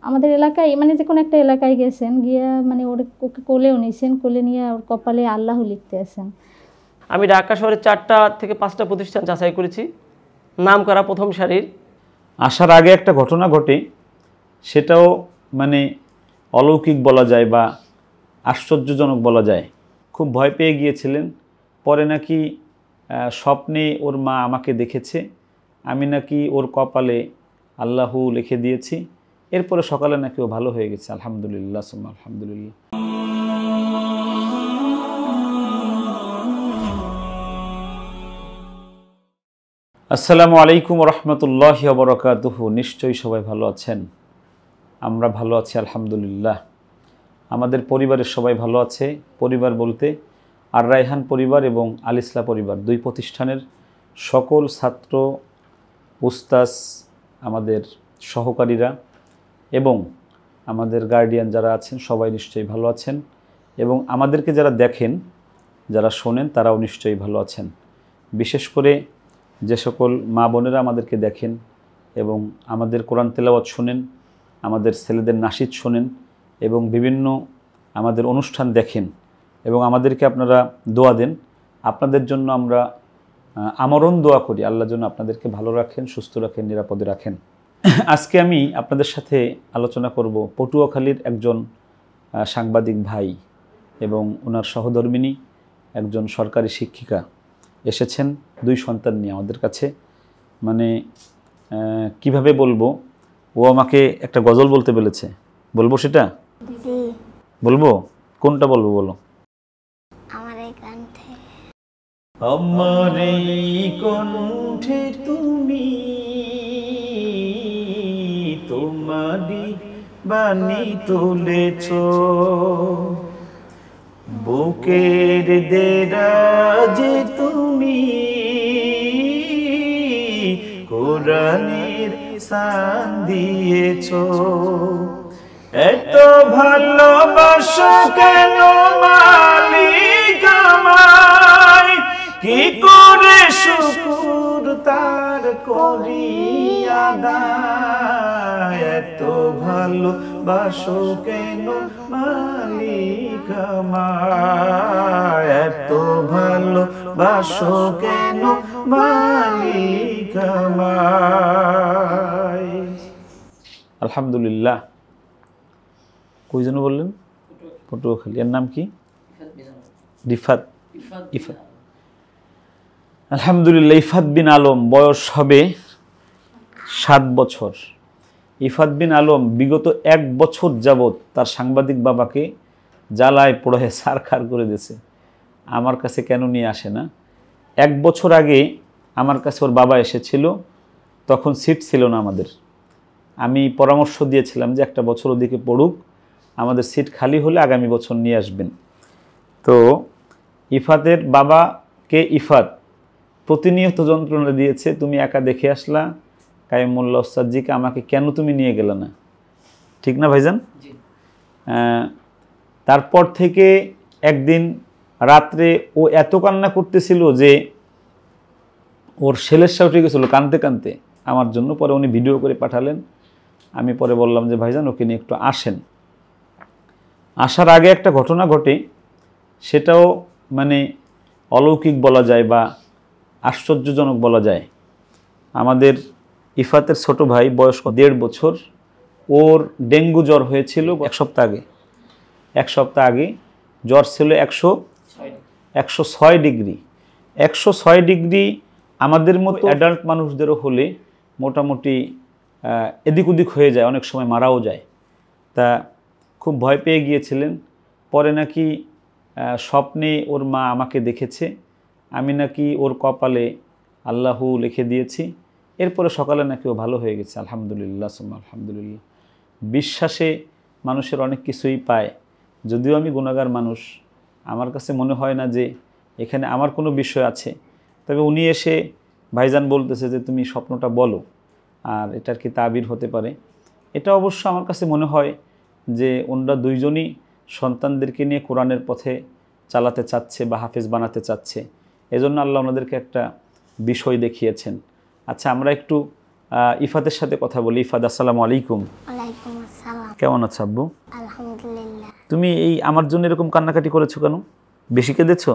আমাদের এলাকায় মানে যে কোনো একটা এলাকায় গেছেন, গিয়া মানে ওকে কোলেও নিয়েছেন, কোলে নিয়ে ওর কপালে আল্লাহ লিখতে আছেন। আমি ঢাকা শহরের 4টা থেকে 5টা প্রতিষ্ঠান যাচাই করেছি, নাম করা প্রথম সারির। আসার আগে একটা ঘটনা ঘটে, সেটাও মানে অলৌকিক বলা যায় বা আশ্চর্যজনক বলা যায়। খুব ভয় পেয়ে গিয়েছিলেন। পরে নাকি স্বপ্নে ওর মা আমাকে দেখেছে, আমি নাকি ওর কপালে আল্লাহু লিখে দিয়েছি। এরপরে সকালে নাকি ও ভালো হয়ে গেছে, আলহামদুলিল্লাহ সুম্মা আলহামদুলিল্লাহ। আসসালামু আলাইকুম রহমতুল্লাহি ওয়া বারাকাতুহু। নিশ্চয়ই সবাই ভালো আছেন, আমরা ভালো আছি আলহামদুলিল্লাহ। আমাদের পরিবারের সবাই ভালো আছে। পরিবার বলতে আর রায়হান পরিবার এবং আল ইসলাহ পরিবার, দুই প্রতিষ্ঠানের সকল ছাত্র, উস্তাজ, আমাদের সহকারীরা এবং আমাদের গার্ডিয়ান যারা আছেন সবাই নিশ্চয়ই ভালো আছেন, এবং আমাদেরকে যারা দেখেন, যারা শোনেন, তারাও নিশ্চয়ই ভালো আছেন। বিশেষ করে যে সকল মা বোনেরা আমাদেরকে দেখেন এবং আমাদের কোরআন তেলাওয়াত শোনেন, আমাদের ছেলেদের নাশিদ শোনেন এবং বিভিন্ন আমাদের অনুষ্ঠান দেখেন এবং আমাদেরকে আপনারা দোয়া দেন, আপনাদের জন্য আমরা আমরণ দোয়া করি। আল্লাহর জন্য আপনাদেরকে ভালো রাখেন, সুস্থ রাখেন, নিরাপদে রাখেন। আজকে আমি আপনাদের সাথে আলোচনা করব পটুয়াখালীর একজন সাংবাদিক ভাই এবং ওনার সহধর্মিনী একজন সরকারি শিক্ষিকা এসেছেন দুই সন্তান নিয়ে আমাদের কাছে। মানে কিভাবে বলবো, ও আমাকে একটা গজল বলতে বলেছে, বলবো সেটা? বলবো? কোনটা বলবো বলো? আমার এই কণ্ঠে তুমি তোমারই বাণী তুলেছ, বুকের দেরাজে তুমি কোরআনের শান দিয়েছ। এত ভালোবাসো কেন মালিক আমায়, কি করে শুকর তার করি আদায়। এত ভালোবাসো কেন মালিক আমায়, এত ভালোবাসো কেন মালিক আমায়। আলহামদুলিল্লাহ। কই যেন বললেন? পটুয়াখালী। এর নাম কি? রিফাত। ইফাত। আলহামদুলিল্লাহ। ইফাত বিন আলম, বয়স হবে 7 বছর। ইফাত বিন আলম বিগত 1 বছর যাবৎ তার সাংবাদিক বাবাকে জ্বালায় পোড়ায় ছারখার করে দিয়েছে। আমার কাছে কেন নিয়ে আসে না? 1 বছর আগে আমার কাছে ওর বাবা এসেছিল, তখন সিট ছিল না আমাদের। আমি পরামর্শ দিয়েছিলাম যে 1 বছর ওদিকে পড়ুক, আমাদের সিট খালি হলে আগামী বছর নিয়ে আসবেন। তো ইফাতের বাবাকে ইফাত প্রতিনিয়ত যন্ত্রণা দিয়েছে, তুমি একা দেখে আসলা, কাইমুল্লাহ ওস্তাদজিকে আমাকে কেন তুমি নিয়ে গেলে না? ঠিক না ভাইজান? তারপর থেকে একদিন রাত্রে ও এত কান্না করতেছিল যে ওর ছেলের উঠে গেছিলো কাঁদতে কাঁদতে আমার জন্য। পরে উনি ভিডিও করে পাঠালেন। আমি পরে বললাম যে ভাইজান ওকে নিয়ে একটু আসেন। আসার আগে একটা ঘটনা ঘটে, সেটাও মানে অলৌকিক বলা যায় বা আশ্চর্যজনক বলা যায়। আমাদের ইফাতের ছোট ভাই, বয়স 1.5 বছর, ওর ডেঙ্গু জ্বর হয়েছিল 1 সপ্তাহ আগে। 1 সপ্তাহ আগে জ্বর ছিল 106 ডিগ্রি। 106 ডিগ্রি আমাদের মতো অ্যাডাল্ট মানুষদেরও হলে মোটামুটি এদিক ওদিক হয়ে যায়, অনেক সময় মারাও যায়। তা খুব ভয় পেয়ে গিয়েছিলেন। পরে নাকি স্বপ্নে ওর মা আমাকে দেখেছে, আমি নাকি ওর কপালে আল্লাহু লিখে দিয়েছি। এরপরে সকালে নাকি ও ভালো হয়ে গেছে, আলহামদুলিল্লাহ সুম্মা আলহামদুলিল্লাহ। বিশ্বাসে মানুষের অনেক কিছুই পায়। যদিও আমি গুনাহগার মানুষ, আমার কাছে মনে হয় না যে এখানে আমার কোনো বিষয় আছে। তবে উনি এসে ভাইজান বলতেছে যে তুমি স্বপ্নটা বলো, আর এটার কি তাবির হতে পারে। এটা অবশ্য আমার কাছে মনে হয় যে ওনারা দুইজনই সন্তানদেরকে নিয়ে কোরআনের পথে চালাতে চাচ্ছে বা হাফেজ বানাতে চাচ্ছে, এজন্য আল্লাহ ওনাদেরকে একটা বিষয় দেখিয়েছেন। আচ্ছা, আমরা একটু ইফাতের সাথে কথা বলি। ইফাত, আসসালামু আলাইকুম। ওয়ালাইকুম আসসালাম। সালাম। কেমন আছো আব্বু? আলহামদুলিল্লাহ। তুমি এই আমার জন্য এরকম কান্নাকাটি করেছো কেন? বেশি কেঁদেছো?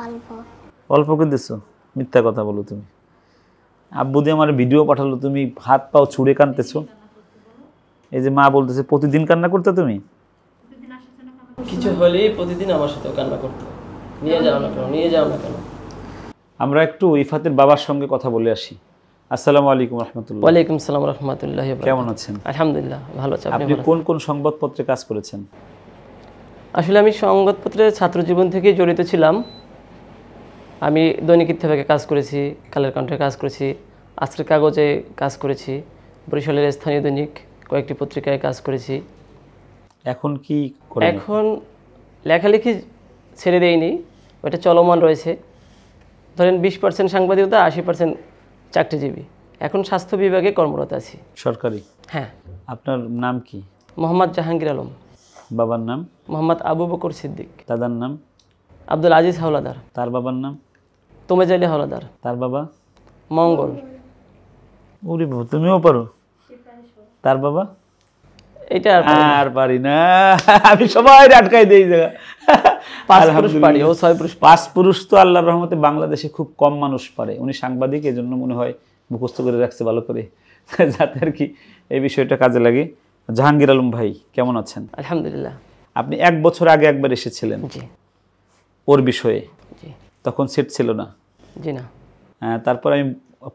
অল্প। অল্প কেঁদেছো? মিথ্যা কথা বলো তুমি। আব্বু দিয়ে আমার ভিডিও পাঠালো, তুমি হাত পাও ছুঁড়ে কাঁদতেছো। এই যে মা বলতেছে প্রতিদিন কান্না করতে তুমি? কিছু হলেই প্রতিদিন আমার সাথে কান্না করতো, নিয়ে যাও না কেন, নিয়ে যাও না কেন। আমরা একটু ইফাতের বাবার সঙ্গে কথা বলে আসি। আসসালামু আলাইকুম রহমতুল্লাহ। ওয়ালাইকুম সালাম রহমতুল্লাহ। কেমন আছেন? আলহামদুলিল্লাহ ভালো আছি। আপনি কোন কোন সংবাদপত্রে কাজ করেছেন? আসলে আমি সংবাদপত্রে ছাত্র জীবন থেকেই জড়িত ছিলাম। আমি দৈনিক ইত্তেফাকে কাজ করেছি, কালের কণ্ঠে কাজ করেছি, আজকের কাগজে কাজ করেছি, বরিশালের স্থানীয় দৈনিক কয়েকটি পত্রিকায় কাজ করেছি। এখন কি করেন? এখন লেখালেখি ছেড়ে দেয়নি, ওটা চলমান রয়েছে। ধরেন 20% সাংবাদিকতা, 80% চাকরিজীবী। এখন স্বাস্থ্য বিভাগে কর্মরত আছি। সরকারি? হ্যাঁ। আপনার নাম কি? মোহাম্মদ জাহাঙ্গীর আলম। বাবার নাম? মোহাম্মদ আবু বকর সিদ্দিক। দাদার নাম? আব্দুল আজিজ হাওলাদার। তার বাবার নাম? তোমেজ আলী হাওলাদার। তার বাবা? মঙ্গল। ওরে বাবা, তুমিও পারো? তার বাবা? এটা আর পারি না, আমি সবাই আটকাই দিই জায়গা। 5 পুরুষ পারি, ও 6 পুরুষ। 5 পুরুষ তো আল্লাহর রহমতে বাংলাদেশে খুব কম মানুষ পারে। উনি সাংবাদিক, এই জন্য মনে হয় মুখস্থ করে রাখছে ভালো করে, যাতে আর কি এই বিষয়টা কাজে লাগে। জাহাঙ্গীর আলম ভাই কেমন আছেন? আলহামদুলিল্লাহ। আপনি 1 বছর আগে একবার এসেছিলেন জি ওর বিষয়ে, জি তখন সেট ছিল না। জি না। তারপর আমি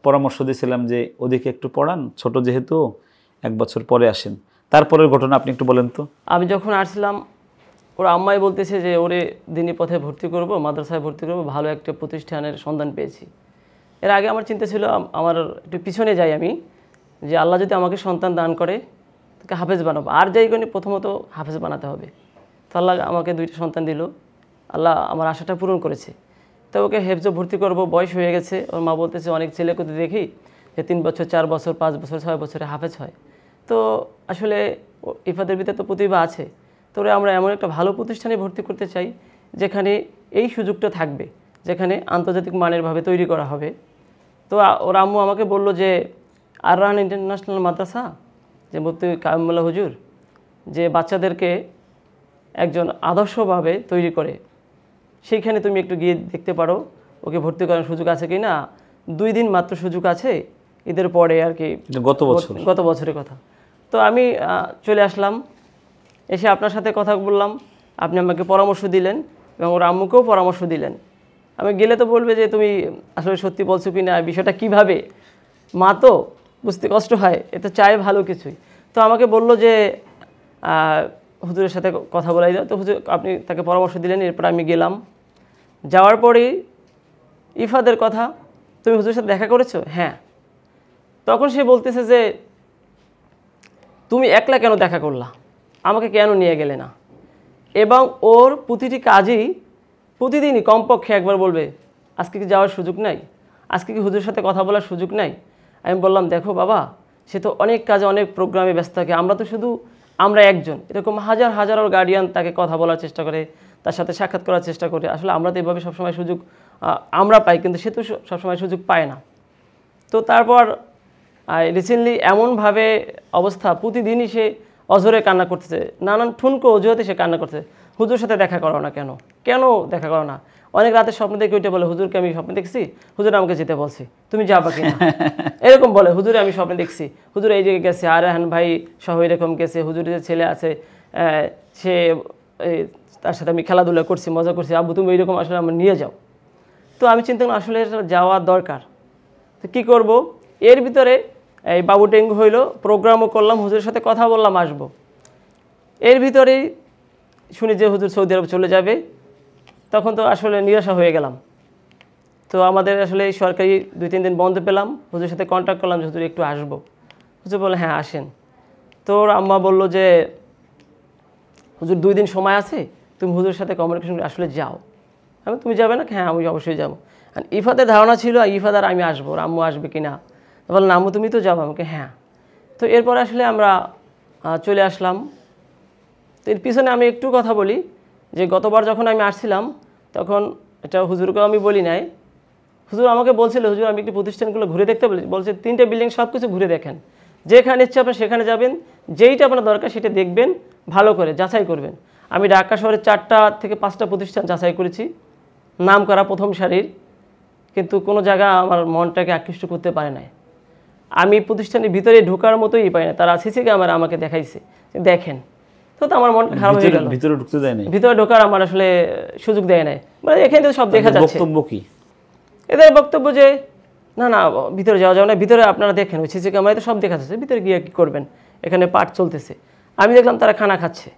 পরামর্শ দিয়েছিলাম যে ওদিকে একটু পড়ান, ছোট যেহেতু, 1 বছর পরে আসেন। তারপরের ঘটনা আপনি একটু বলেন তো। আমি যখন আসছিলাম, ওরা আম্মাই বলতেছে যে ওরে দিনী পথে ভর্তি করব, মাদ্রাসায় ভর্তি করব, ভালো একটা প্রতিষ্ঠানের সন্ধান পেয়েছি। এর আগে আমার চিন্তা ছিল আমার একটু পিছনে যাই আমি, যে আল্লাহ যদি আমাকে সন্তান দান করে তাকে হাফেজ বানাবো। আর যাই করি প্রথমত হাফেজ বানাতে হবে। তো আল্লাহ আমাকে 2টা সন্তান দিল, আল্লাহ আমার আশাটা পূরণ করেছে। তো ওকে হেফজে ভর্তি করব, বয়স হয়ে গেছে। ওর মা বলতেছে অনেক ছেলেকে দেখি যে 3 বছর, 4 বছর, 5 বছর, 6 বছরে হাফেজ হয়। তো আসলে ইফাদের ভিতরে তো প্রতিভা আছে। তো আমরা এমন একটা ভালো প্রতিষ্ঠানে ভর্তি করতে চাই যেখানে এই সুযোগটা থাকবে, যেখানে আন্তর্জাতিক মানেরভাবে তৈরি করা হবে। তো ওর আম্মু আমাকে বলল যে আর রাহান ইন্টারন্যাশনাল মাদ্রাসা, যে মুফতি কায়ুমুল্লাহ হুজুর, যে বাচ্চাদেরকে একজন আদর্শভাবে তৈরি করে, সেইখানে তুমি একটু গিয়ে দেখতে পারো ওকে ভর্তি করার সুযোগ আছে কি না। 2 দিন মাত্র সুযোগ আছে, ঈদের পরে আর কি, গত বছরের কথা। তো আমি চলে আসলাম, এসে আপনার সাথে কথা বললাম, আপনি আমাকে পরামর্শ দিলেন এবং ওর আম্মুকেও পরামর্শ দিলেন। আমি গেলে তো বলবে যে তুমি আসলে সত্যি বলছো কি না, বিষয়টা কীভাবে, মা তো বুঝতে কষ্ট হয়, এ তো চায় ভালো কিছুই। তো আমাকে বলল যে হুজুরের সাথে কথা বলাই দাও। তো হুজুর আপনি তাকে পরামর্শ দিলেন। এরপর আমি গেলাম, যাওয়ার পরেই ইফাদের কথা, তুমি হুজুরের সাথে দেখা করেছো? হ্যাঁ। তখন সে বলতেছে যে তুমি একলা কেন দেখা করলা, আমাকে কেন নিয়ে গেলে না। এবং ওর প্রতিটি কাজই প্রতিদিনই কমপক্ষে একবার বলবে আজকে কি যাওয়ার সুযোগ নাই, আজকে কি হুজুরের সাথে কথা বলার সুযোগ নাই। আমি বললাম দেখো বাবা, সে তো অনেক কাজে অনেক প্রোগ্রামে ব্যস্ত থাকে, আমরা একজন, এরকম হাজার হাজার গার্ডিয়ান তাকে কথা বলার চেষ্টা করে, তার সাথে সাক্ষাৎ করার চেষ্টা করে। আসলে আমরা তো এভাবে সবসময় সুযোগ আমরা পাই, কিন্তু সে তো সবসময় সুযোগ পায় না। তো তারপর রিসেন্টলি এমনভাবে অবস্থা, প্রতিদিনই সে অঝরে কান্না করতেছে, নানান ঠুনকো অজুহাতে সে কান্না করতেছে, হুজুর সাথে দেখা করো না কেন, কেন দেখা করো না। অনেক রাতে স্বপ্ন দেখে ওইটা বলে হুজুরকে আমি স্বপ্নে দেখছি, হুজুর আমাকে যেতে বলছি, তুমি যাবা কিনা, এরকম বলে। হুজুরে আমি স্বপ্নে দেখছি, হুজুর এই জায়গায় গেছে, আর রাহান ভাই সহ এরকম গেছে, হুজুরের যে ছেলে আছে সে তার সাথে আমি খেলাধুলা করছি, মজা করছি, আব্বু তুমি এইরকম আসলে আমার নিয়ে যাও। তো আমি চিন্তা করি আসলে যাওয়া দরকার। তো কী করব, এর ভিতরে এই বাবু ডেঙ্গু হইলো, প্রোগ্রামও করলাম, হুজুরের সাথে কথা বললাম আসবো। এর ভিতরেই শুনি যে হুজুর সৌদি আরব চলে যাবে। তখন তো আসলে নিরাশা হয়ে গেলাম। তো আমাদের আসলে সরকারি 2-3 দিন বন্ধ পেলাম, হুজুরের সাথে কন্ট্যাক্ট করলাম যে হুজুর একটু আসবো। হুজুর বলে হ্যাঁ আসেন। তো ওর আম্মা বললো যে হুজুর 2 দিন সময় আছে, তুমি হুজুরের সাথে কমিউনিকেশন আসলে যাও। আমি তুমি যাবে না? হ্যাঁ আমি অবশ্যই যাবো। আর ইফাদের ধারণা ছিল ইফাদ আর আমি আসবো, ওর আম্মু আসবে কি না। বললাম আম্মু তুমি তো যাবো, আমাকে হ্যাঁ। তো এরপর আসলে আমরা চলে আসলাম। তো এর পিছনে আমি একটু কথা বলি যে গতবার যখন আমি আসছিলাম তখন এটা হুজুরকেও আমি বলি নাই, হুজুর আমাকে বলছিল হুজুর আমি একটু প্রতিষ্ঠানগুলো ঘুরে দেখতে বলছে 3টে বিল্ডিং সব কিছু ঘুরে দেখেন, যেখানে ইচ্ছে আপনি সেখানে যাবেন, যেইটা আপনার দরকার সেটা দেখবেন, ভালো করে যাচাই করবেন। আমি ঢাকা শহরে 4টা থেকে 5টা প্রতিষ্ঠান যাচাই করেছি, নাম করা প্রথম সারির, কিন্তু কোনো জায়গা আমার মনটাকে আকৃষ্ট করতে পারে নাই। আমি প্রতিষ্ঠানের ভিতরে ঢোকার মতোই পাই না, তারা সিসি ক্যামেরা আমাকে দেখাইছে, দেখেন, তো আমার মন খারাপ হয়ে গেল। ভিতরে ঢুকতে দেয় নাই, ভিতরে ঢোকার আমার আসলে সুযোগ দেয় নাই, মানে এখানে তো সব দেখা যাচ্ছে। বক্তব্য কি এদের বক্তব্য যে না না ভিতরে যাওয়া যাবে না, ভিতরে আপনারা দেখেন ওই সিসি ক্যামেরায় তো সব দেখা যাচ্ছে, ভিতরে গিয়ে কী করবেন, এখানে পাঠ চলতেছে। আমি দেখলাম তারা খানা খাচ্ছে,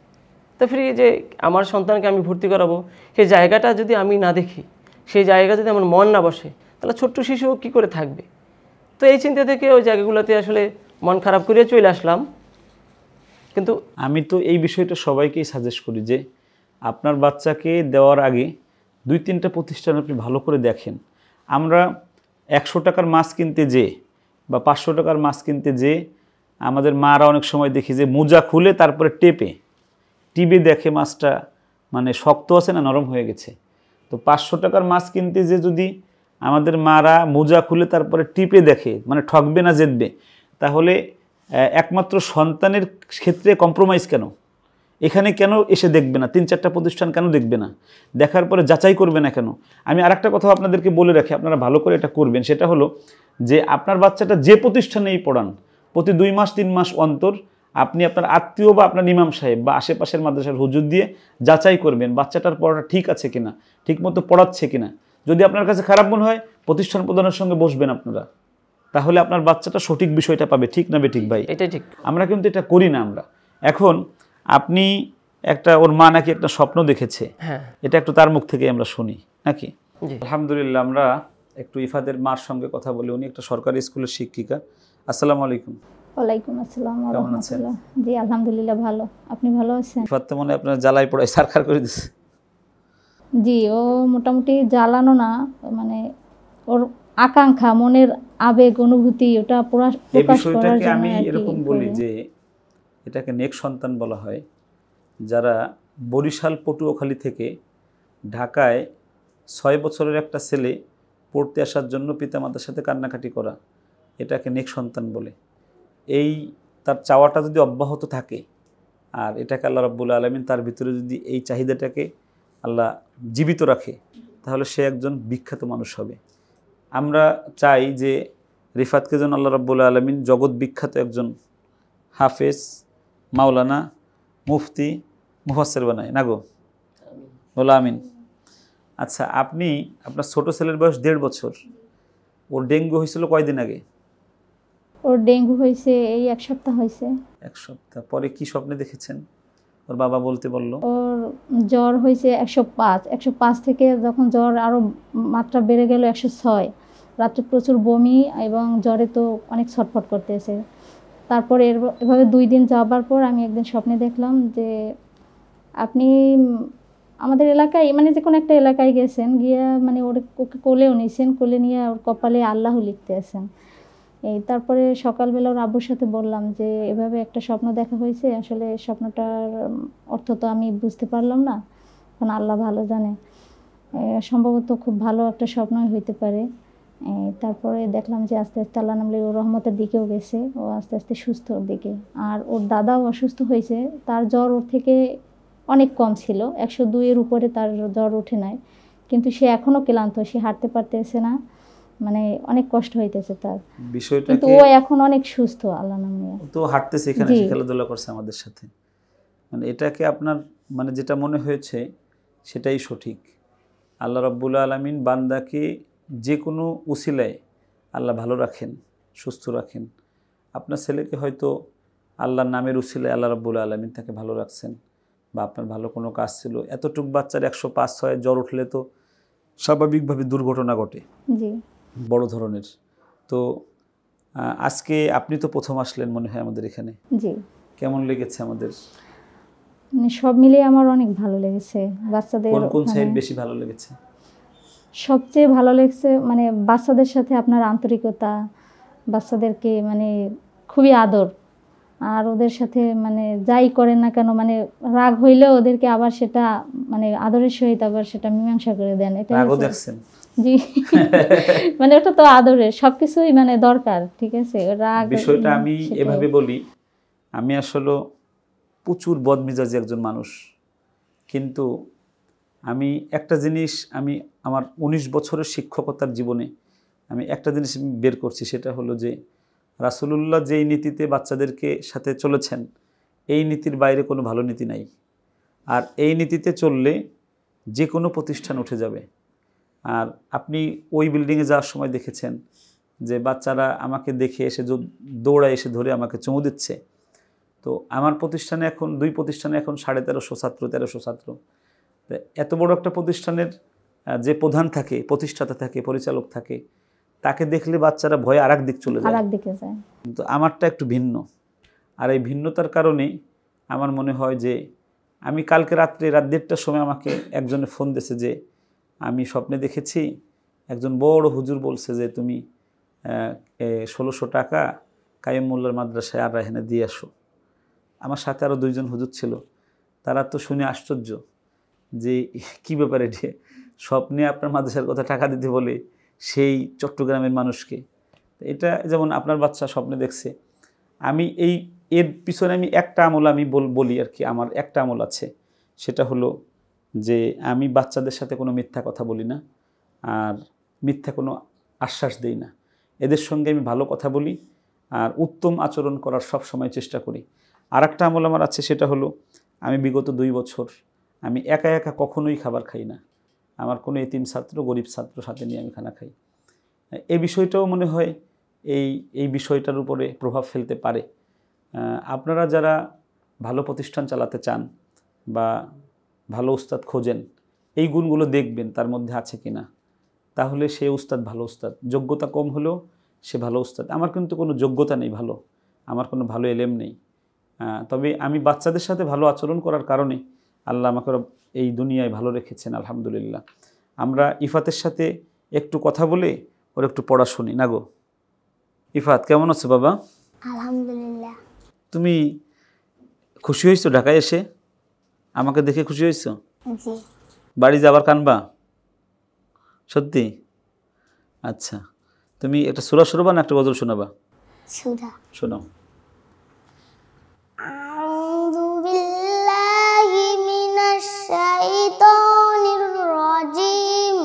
তো ফ্রি যে আমার সন্তানকে আমি ভর্তি করাবো, সেই জায়গাটা যদি আমি না দেখি, সেই জায়গা যদি আমার মন না বসে, তাহলে ছোট্ট শিশু কী করে থাকবে। তো এই চিন্তা থেকে ওই জায়গাগুলোতে আসলে মন খারাপ করে চলে আসলাম। কিন্তু আমি তো এই বিষয়টা সবাইকেই সাজেস্ট করি যে আপনার বাচ্চাকে দেওয়ার আগে 2-3টা প্রতিষ্ঠান আপনি ভালো করে দেখেন। আমরা 100 টাকার মাছ কিনতে যেয়ে বা 500 টাকার মাছ কিনতে যেয়ে আমাদের মারা অনেক সময় দেখি যে মোজা খুলে তারপরে টিপে দেখে মাছটা মানে শক্ত আছে না নরম হয়ে গেছে। তো 500 টাকার মাছ কিনতে যে যদি আমাদের মারা মোজা খুলে তারপরে টিপে দেখে, মানে ঠকবে না জেতবে, তাহলে একমাত্র সন্তানের ক্ষেত্রে কম্প্রোমাইজ কেন? এখানে কেন এসে দেখবে না? 3-4টা প্রতিষ্ঠান কেন দেখবে না? দেখার পরে যাচাই করবে না কেন? আমি আরেকটা কথা আপনাদেরকে বলে রাখি, আপনারা ভালো করে এটা করবেন। সেটা হলো যে আপনার বাচ্চাটা যে প্রতিষ্ঠানেই পড়ান, প্রতি 2 মাস 3 মাস অন্তর আপনি আপনার আত্মীয় বা আপনার ইমাম সাহেব বা আশেপাশের মাদ্রাসার হুজুর দিয়ে যাচাই করবেন বাচ্চাটার পড়াটা ঠিক আছে কিনা, ঠিকমতো পড়াচ্ছে কিনা। যদি আপনার কাছে খারাপ মনে হয়, প্রতিষ্ঠান প্রধানের সঙ্গে বসবেন আপনারা, তাহলে আপনার বাচ্চাটা সঠিক বিষয়টা পাবে। ঠিক না বেঠিক ভাই? এটাই ঠিক। আমরা কিন্তু এটা করি না। আমরা এখন আপনি একটা ওর মা নাকি একটা স্বপ্ন দেখেছে, হ্যাঁ, এটা একটু তার মুখ থেকে আমরা শুনি নাকি? জি। আলহামদুলিল্লাহ, আমরা একটু ইফাদের মার সঙ্গে কথা বলি। উনি একটা সরকারি স্কুলের শিক্ষিকা। আসসালামু আলাইকুম। ওয়ালাইকুম আসসালাম ওয়া কেমন আছেন? রাহমাতুল্লাহ। জি আলহামদুলিল্লাহ ভালো, আপনি ভালো আছেন? ইফাত তো মনে হয় আপনার জ্বালাই পড়ায় সারখার করে দিচ্ছে। জি, ও মোটামুটি জ্বালানো না, মানে ওর আকাঙ্ক্ষা, মনের আবেগ অনুভূতি ওটা এই প্রকাশ করার বিষয়টাকে জন্য আমি আর কি এরকম বলি করে। যে এটাকে নেক সন্তান বলা হয়। যারা বরিশাল পটুয়াখালী থেকে ঢাকায় 6 বছরের একটা ছেলে পড়তে আসার জন্য পিতামাতার সাথে কান্নাকাটি করা, এটাকে নেক সন্তান বলে। এই তার চাওয়াটা যদি অব্যাহত থাকে আর এটাকে আল্লাহ রাব্বুল আলামিন তার ভিতরে যদি এই চাহিদাটাকে আল্লাহ জীবিত রাখে, তাহলে সে একজন বিখ্যাত মানুষ হবে। আমরা চাই যে রিফাতকে যেন আল্লাহ রাব্বুল আলামিন জগৎ বিখ্যাত একজন হাফেজ, মাওলানা, মুফতি, মুফাসসির বানায় না গো? বলো আমিন। আচ্ছা, আপনি আপনার ছোট ছেলের বয়স 1.5 বছর, ওর ডেঙ্গু হয়েছিল কয়দিন আগে? ওর ডেঙ্গু হয়েছে এই 1 সপ্তাহ হয়েছে। 1 সপ্তাহ পরে কি স্বপ্নে দেখেছেন? ওর বাবা বলতে বলল ওর জ্বর হয়েছে 105 থেকে যখন জ্বর আরও মাত্রা বেড়ে গেল 106, রাত্রে প্রচুর বমি এবং জ্বরে তো অনেক ছটফট করতেছে। তারপরে এভাবে 2 দিন যাবার পর আমি একদিন স্বপ্নে দেখলাম যে আপনি আমাদের এলাকায়, মানে যে কোনো একটা এলাকায় গেছেন, গিয়ে মানে ওকে কোলেও নিয়েছেন, কোলে নিয়ে ওর কপালে আল্লাহ লিখতে আছেন। এই তারপরে সকালবেলা ওর আব্বুর সাথে বললাম যে এভাবে একটা স্বপ্ন দেখা হয়েছে, আসলে স্বপ্নটার অর্থ তো আমি বুঝতে পারলাম না, এখন আল্লাহ ভালো জানে, সম্ভবত খুব ভালো একটা স্বপ্নই হইতে পারে। তারপরে দেখলাম যে আস্তে আস্তে আল্লাহ নামলে ও রহমতের দিকেও গেছে, ও আস্তে আস্তে সুস্থর দিকে। আর ওর দাদাও অসুস্থ হয়েছে, তার জ্বর ওর থেকে অনেক কম ছিল, 102-এর উপরে তার জ্বর ওঠে নাই, কিন্তু সে এখনও ক্লান্ত, সে হাঁটতে পারতেছে না, মানে অনেক কষ্ট হইতেছে তার, বিষয়টা কিন্তু ও এখন অনেক সুস্থ আল্লাহ নাম নিয়ে। তো হাঁটতেছে, এখানে এসে খেলাধুলা করছে আমাদের সাথে। মানে এটাকে আপনার মানে যেটা মনে হয়েছে সেটাই সঠিক। আল্লাহ রাব্বুল আলামিন বান্দাকে যে কোনো উসিলায় আল্লাহ ভালো রাখেন, সুস্থ রাখেন। আপনার ছেলেকে হয়তো আল্লাহর নামের উসিলায় আল্লাহ রাব্বুল আলামিন তাকে ভালো রাখছেন, বা আপনার ভালো কোনো কাজ ছিল। এতটুক বাচ্চার 105-6 জ্বর উঠলে তো স্বাভাবিকভাবে দুর্ঘটনা ঘটে, জি বড় ধরনের। তো আজকে আপনি তো প্রথম আসলেন মনে হয় আমাদের এখানে, জি, কেমন লেগেছে আমাদের? মানে সব মিলিয়ে আমার অনেক ভালো লেগেছে। বাচ্চাদের কোন সাইড বেশি ভালো লেগেছে? সবচেয়ে ভালো লেগেছে মানে বাচ্চাদের সাথে আপনার আন্তরিকতা, বাচ্চাদেরকে মানে খুবই আদর, আর ওদের সাথে মানে যাই করেন না কেন, মানে রাগ হইলেও ওদেরকে আবার সেটা মানে আদরের সহিত আবার সেটা মীমাংসা করে দেন। এটা রাগও দেখছেন? জি মানে ওটা তো আদরের, সবকিছুই মানে দরকার, ঠিক আছে। রাগ বিষয়টা আমি সেটাই। এভাবে বলি, আমি আসলে প্রচুর বদমেজাজি একজন মানুষ, কিন্তু আমি একটা জিনিস আমি আমার 19 বছরের শিক্ষকতার জীবনে আমি একটা জিনিস বের করছি, সেটা হলো যে রাসূলুল্লাহ যেই নীতিতে বাচ্চাদেরকে সাথে চলেছেন, এই নীতির বাইরে কোনো ভালো নীতি নাই। আর এই নীতিতে চললে যে কোনো প্রতিষ্ঠান উঠে যাবে। আর আপনি ওই বিল্ডিংয়ে যাওয়ার সময় দেখেছেন যে বাচ্চারা আমাকে দেখে এসে দৌড়ায় এসে ধরে আমাকে চুমু দিচ্ছে। তো আমার প্রতিষ্ঠানে এখন 2 প্রতিষ্ঠানে এখন 1350 ছাত্র, 1300 ছাত্র। এত বড় একটা প্রতিষ্ঠানের যে প্রধান থাকে, প্রতিষ্ঠাতা থাকে, পরিচালক থাকে, তাকে দেখলে বাচ্চারা ভয়ে আরেক দিক চলে যায়, আরেক দিকে যায়। কিন্তু আমারটা একটু ভিন্ন। আর এই ভিন্নতার কারণেই আমার মনে হয় যে আমি কালকে রাত্রে রাত 1:30টার সময় আমাকে একজনে ফোন দিয়েছে যে আমি স্বপ্নে দেখেছি একজন বড় হুজুর বলছে যে তুমি 1600 টাকা কাইম মোল্লার মাদ্রাসায় আর রায়হানে দিয়ে আসো। আমার সাথে আরও 2 জন হুজুর ছিল, তারা তো শুনে আশ্চর্য যে কী ব্যাপারে এটি, স্বপ্নে আপনার মাদ্রাসার কথা টাকা দিতে বলে সেই চট্টগ্রামের মানুষকে। এটা যেমন আপনার বাচ্চা স্বপ্নে দেখছে, আমি এর পিছনে আমি একটা আমল আমি বলি আর কি, আমার একটা আমল আছে, সেটা হলো যে আমি বাচ্চাদের সাথে কোনো মিথ্যা কথা বলি না, আর মিথ্যা কোনো আশ্বাস দেই না। এদের সঙ্গে আমি ভালো কথা বলি আর উত্তম আচরণ করার সব সময় চেষ্টা করি। আর একটা আমল আমার আছে, সেটা হলো আমি বিগত 2 বছর আমি একা একা কখনোই খাবার খাই না। আমার কোনো এতিম ছাত্র, গরিব ছাত্র সাথে নিয়ে আমি খানা খাই। এই বিষয়টাও মনে হয় এই বিষয়টার উপরে প্রভাব ফেলতে পারে। আপনারা যারা ভালো প্রতিষ্ঠান চালাতে চান বা ভালো উস্তাদ খোঁজেন, এই গুণগুলো দেখবেন তার মধ্যে আছে কি না, তাহলে সে উস্তাদ ভালো উস্তাদ। যোগ্যতা কম হলেও সে ভালো উস্তাদ। আমার কিন্তু কোনো যোগ্যতা নেই ভালো, আমার কোনো ভালো এলেম নেই, তবে আমি বাচ্চাদের সাথে ভালো আচরণ করার কারণে আল্লাহ আমাকে এই দুনিয়ায় ভালো রেখেছেন, আলহামদুলিল্লাহ। আমরা ইফাতের সাথে একটু কথা বলে ওর একটু পড়া শুনি না গো। ইফাত, কেমন আছো বাবা? আলহামদুলিল্লাহ। তুমি খুশি হয়েছো ঢাকায় এসে? আমাকে দেখে খুশি হয়েছো? জি। বাড়ি যাবার কানবা সত্যি? আচ্ছা, তুমি একটা সূরা শোনাবা না একটা গজল শোনাবা? সূরা। শোনাও। আউযু বিল্লাহি মিনাশ শাইতানির রাজিম।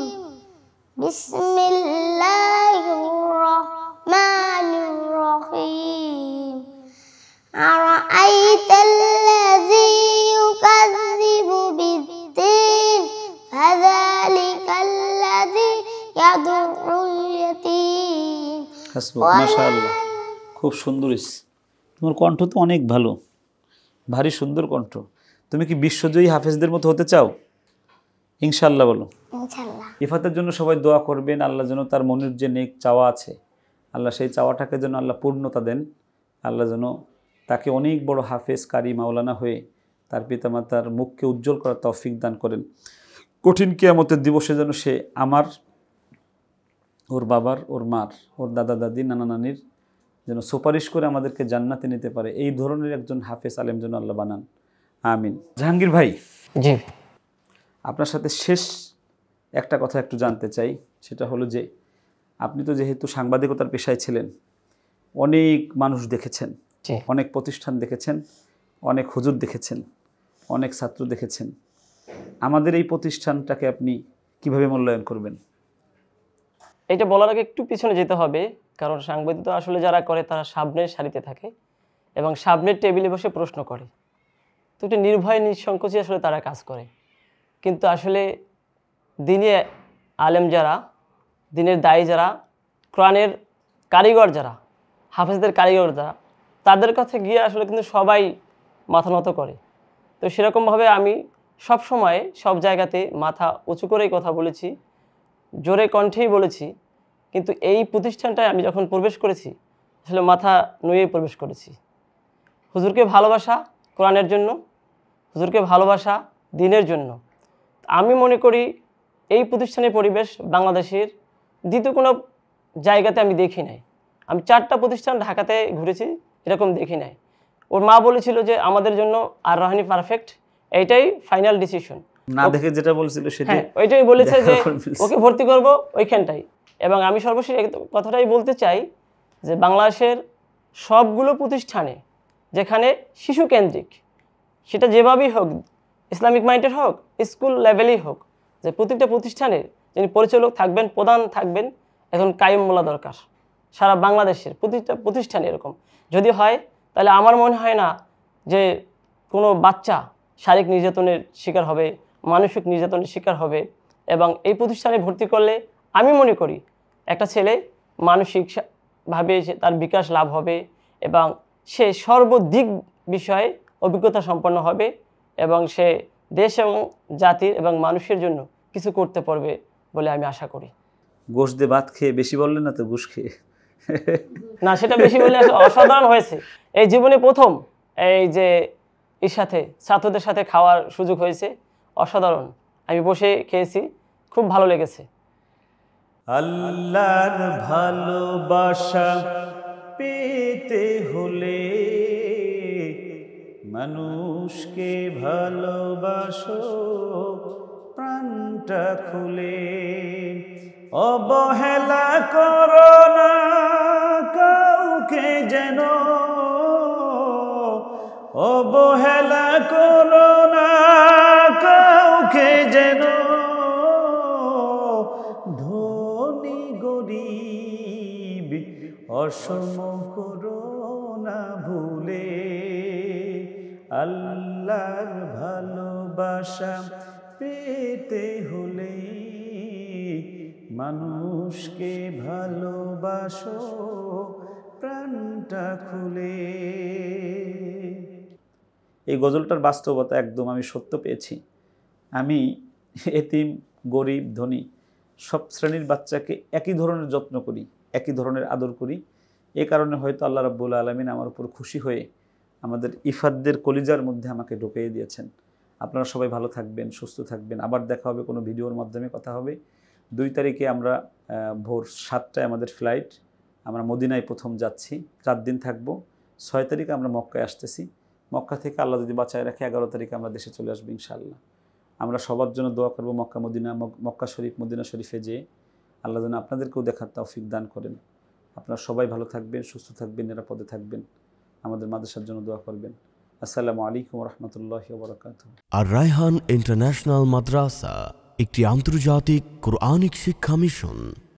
বিসমিল্লাহির রাহমানির রহিম। আরাআইতাল্লাযী ইউকাযযিবু বিদ্দীন ফাযালিকাল্লাযী ইয়াদউল ইয়াতীম। হাসবুক, মাশাআল্লাহ, খুব সুন্দর হয়েছে। তোমার কণ্ঠ তো অনেক ভালো, ভারী সুন্দর কণ্ঠ। তুমি কি বিশ্বজয়ী হাফেজদের মতো হতে চাও? ইনশাআল্লাহ বলো। ইনশাআল্লাহ। ইফাতের জন্য সবাই দোয়া করবেন, আল্লাহ যেন তার মনের যে নেক চাওয়া আছে, আল্লাহ সেই চাওয়াটাকে যেন আল্লাহ পূর্ণতা দেন। আল্লাহ যেন তাকে অনেক বড় হাফেজ, কারি, মাওলানা হয়ে তার পিতামাতার মুখকে উজ্জ্বল করার তৌফিক দান করেন। কঠিন কিয়ামতের দিবসে যেন সে আমার, ওর বাবার, ওর মার, ওর দাদা দাদি, নানা নানির যেন সুপারিশ করে আমাদেরকে জান্নাতে নিতে পারে, এই ধরনের একজন হাফেজ আলেম যেন আল্লাহ বানান, আমিন। জাহাঙ্গীর ভাই, জি আপনার সাথে শেষ একটা কথা একটু জানতে চাই, সেটা হলো যে আপনি তো যেহেতু সাংবাদিকতার পেশায় ছিলেন, অনেক মানুষ দেখেছেন, জি অনেক প্রতিষ্ঠান দেখেছেন, অনেক হুজুর দেখেছেন, অনেক ছাত্র দেখেছেন। আমাদের এই প্রতিষ্ঠানটাকে আপনি কিভাবে মূল্যায়ন করবেন? এটা বলার আগে একটু পিছনে যেতে হবে, কারণ সাংবাদিকতা আসলে যারা করে তারা সামনের সারিতে থাকে এবং সামনের টেবিলে বসে প্রশ্ন করে, তো একটু নির্ভয় নিঃসংকোচে আসলে তারা কাজ করে। কিন্তু আসলে দিনে আলেম যারা, দিনের দায়ী যারা, কোরআনের কারিগর যারা, হাফেজদের কারিগর যারা, তাদের কাছে গিয়ে আসলে কিন্তু সবাই মাথা নত করে। তো সেরকমভাবে আমি সব সময় সব জায়গাতে মাথা উঁচু করেই কথা বলেছি, জোরে কণ্ঠেই বলেছি। কিন্তু এই প্রতিষ্ঠানটায় আমি যখন প্রবেশ করেছি, আসলে মাথা নুয়ে প্রবেশ করেছি। হুজুরকে ভালোবাসা কোরআনের জন্য, হুজুরকে ভালোবাসা দ্বীনের জন্য। আমি মনে করি এই প্রতিষ্ঠানের পরিবেশ বাংলাদেশের দ্বিতীয় কোনো জায়গাতে আমি দেখি নাই। আমি 4টা প্রতিষ্ঠান ঢাকাতে ঘুরেছি, এরকম দেখি নাই। ওর মা বলেছিল যে আমাদের জন্য আর রাহানি পারফেক্ট, এইটাই ফাইনাল ডিসিশন। না দেখে যেটা বলছিল সেটা হ্যাঁ ওইটাই বলেছে যে দেখার পর মিলছে। ওকে ভর্তি করব ওইখানটাই। এবং আমি সর্বশেষ এই কথাটাই বলতে চাই যে বাংলাদেশের সবগুলো প্রতিষ্ঠানে যেখানে শিশু কেন্দ্রিক, সেটা যেভাবেই হোক, ইসলামিক মাইন্ডের হোক, স্কুল লেভেলেই হোক, যে প্রত্যেকটা প্রতিষ্ঠানের যিনি পরিচালক থাকবেন, প্রধান থাকবেন, এখন কাইম মোল্লা দরকার সারা বাংলাদেশের প্রতিটা প্রতিষ্ঠানে। এরকম যদি হয় তাহলে আমার মনে হয় না যে কোনো বাচ্চা শারীরিক নির্যাতনের শিকার হবে, মানসিক নির্যাতনের শিকার হবে। এবং এই প্রতিষ্ঠানে ভর্তি করলে আমি মনে করি একটা ছেলে মানসিকভাবে তার বিকাশ লাভ হবে এবং সে সর্বদিক বিষয়ে অভিজ্ঞতা সম্পন্ন হবে এবং সে দেশ এবং জাতির এবং মানুষের জন্য কিছু করতে পারবে বলে আমি আশা করি। গোশ দিয়ে ভাত খেয়ে বেশি বললেন না তো, ঘুষ খেয়ে। না, সেটা বেশি বলে অসাধারণ হয়েছে। এই জীবনে প্রথম এই যে এর সাথে ছাত্রদের সাথে খাওয়ার সুযোগ হয়েছে, অসাধারণ। আমি বসে খেয়েছি, খুব ভালো লেগেছে। আল্লাহর ভালোবাসা পেতে হলে মানুষকে ভালোবাসো প্রাণটা খুলে, অবহেলা করো না কাউকে যেন, অবহেলা করো না কাউকে যেন, ধনী গরিব অসম করো না ভুলে, আল্লাহর ভালোবাসা পেতে হলে মানুষকে ভালোবাসো প্রাণটা খুলে। এই গজলটার বাস্তবতা একদম আমি সত্য পেয়েছি। আমি এতিম, গরিব, ধনী সব শ্রেণীর বাচ্চাকে একই ধরনের যত্ন করি, একই ধরনের আদর করি। এই কারণে হয়তো আল্লাহ রাব্বুল আলামিন আমার উপর খুশি হয়ে আমাদের ইফাতদের কলিজার মধ্যে আমাকে ঢুকিয়ে দিয়েছেন। আপনারা সবাই ভালো থাকবেন, সুস্থ থাকবেন। আবার দেখা হবে কোনো ভিডিওর মাধ্যমে, কথা হবে। 2 তারিখে আমরা ভোর 7টায় আমাদের ফ্লাইট, আমরা মদিনায় প্রথম যাচ্ছি, 4 দিন থাকবো। 6 তারিখে আমরা মক্কায় আসতেছি। মক্কা থেকে আল্লাহ যদি বাঁচায় রাখে 11 তারিখে আমরা দেশে চলে আসবো ইনশাআল্লাহ। আমরা সবার জন্য দোয়া করবো, মক্কা শরীফ, মদিনা শরীফে যেয়ে আল্লাহ যেন আপনাদেরকেও দেখার তৌফিক দান করেন। আপনারা সবাই ভালো থাকবেন, সুস্থ থাকবেন, নিরাপদে থাকবেন। আমাদের মাদ্রাসার জন্য দোয়া করবেন। আসসালামু আলাইকুম ওয়া রাহমাতুল্লাহি ওয়া বারাকাতুহু। আর রায়হান ইন্টারন্যাশনাল মাদ্রাসা একটি আন্তর্জাতিক কোরআনিক শিক্ষা মিশন।